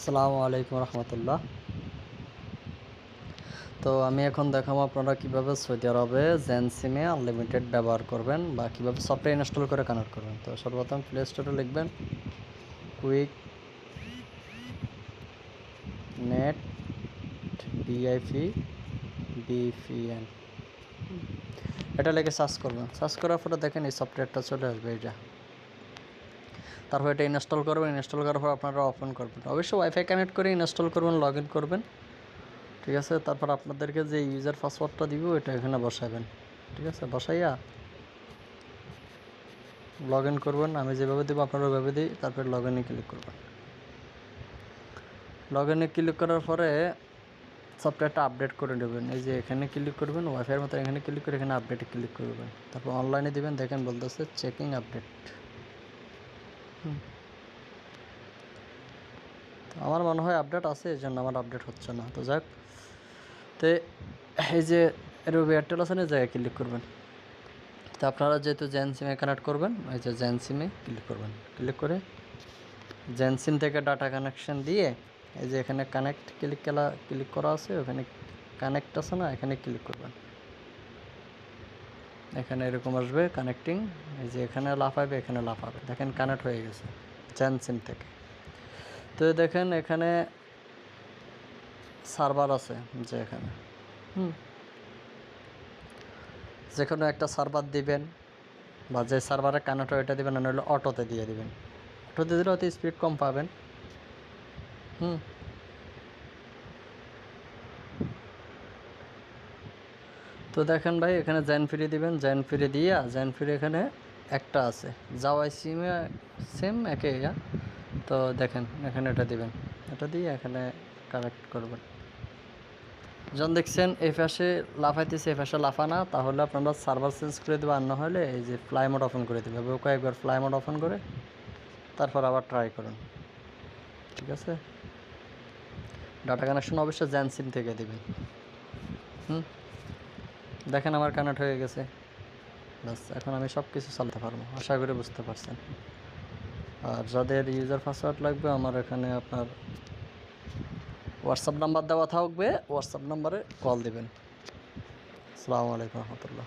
আসসালামু আলাইকুম রহমতুল্লাহ। তো আমি এখন দেখাবো আপনারা কিভাবে সৌদি আরবে জেন সিমে আনলিমিটেড ব্যবহার করবেন বা কিভাবে সফটওয়্যার ইনস্টল করে কানেক্ট করবেন। তো সর্বপ্রথম প্লে স্টোরে লিখবেন কুইক নেট বিআইপি বিপিএন, এটা লিখে সার্চ করবেন। সার্চ করার পরে দেখেন এই সফটওয়্যারটা চলে আসবে এটা। তারপর এটা ইনস্টল করবেন। ইনস্টল করার পর আপনারা ওপেন করবেন। অবশ্যই ওয়াইফাই কানেক্ট করে ইনস্টল করবেন, লগ ইন করবেন, ঠিক আছে। তারপর আপনাদেরকে যে ইউজার পাসওয়ার্ডটা দিব এটা এখানে বসাবেন, ঠিক আছে। বসাইয়া লগ ইন করবেন। আমি যেভাবে দেবো আপনারা ওইভাবে দিই। তারপর লগ ইনে ক্লিক করবেন। লগ ইনে ক্লিক করার পরে সফটওয়্যারটা আপডেট করে নেবেন। এই যে এখানে ক্লিক করবেন, ওয়াইফাইয়ের মতো এখানে ক্লিক করে এখানে আপডেটে ক্লিক করবেন। তারপর অনলাইনে দিবেন। দেখেন বলতেছে চেকিং আপডেট। আমার মনে হয় আপডেট আছে, এই জন্য আমার আপডেট হচ্ছে না। তো যাক, তো এই যে রবি এয়ারটেল আছে না, জায়গায় ক্লিক করবেন। তো আপনারা যেহেতু জেন সিমে কানেক্ট করবেন, এই যে জেন সিমে ক্লিক করবেন। ক্লিক করে জেন সিম থেকে ডাটা কানেকশন দিয়ে এই যে এখানে কানেক্ট ক্লিক করা আছে, ওখানে কানেক্ট আছে না, এখানে ক্লিক করবেন। এখানে এরকম আসবে কানেক্টিং। এই যে এখানে লাফাবে, এখানে লাফাবে। দেখেন কানেক্ট হয়ে গেছে জেন সিম থেকে। তো দেখেন এখানে সার্ভার আছে, যে এখানে যে কোনো একটা সার্ভার দিবেন, বা যে সার্ভারে কানেক্ট হয় এটা দেবেন, নাহলে অটোতে দিয়ে দিবেন। অটোতে দিলে হয়তো স্পিড কম পাবেন। তো দেখেন ভাই, এখানে জেন ফ্রি দিবেন। জেন ফ্রি দিয়া জেন ফ্রি এখানে একটা আছে, জাওয়াই সিমে সেম একে ইয়া। তো দেখেন এখানে এটা দিবেন, এটা দিয়ে এখানে কানেক্ট করবেন। যখন দেখছেন এই পাশে লাফাইতেছে, এই পাশে লাফানা, তাহলে আপনারা সার্ভার চেঞ্জ করে দেবেন। আর না হলে এই যে ফ্লাই মোড ওপেন করে দেবে। কয়েকবার ফ্লাই মোড ওপেন করে তারপর আবার ট্রাই করুন, ঠিক আছে। ডাটা কানেকশন অবশ্যই জেন সিম থেকে দেবেন। দেখেন আমার কানেক্ট হয়ে গেছে। বাস, এখন আমি সব কিছু চালাতে পারবো। আশা করি বুঝতে পারছেন। আর যাদের ইউজার পাসওয়ার্ড লাগবে, আমার এখানে আপনার হোয়াটসঅ্যাপ নাম্বার দেওয়া থাকবে, হোয়াটসঅ্যাপ নাম্বারে কল দেবেন। আসসালামু আলাইকুম রহমতুল্লাহ।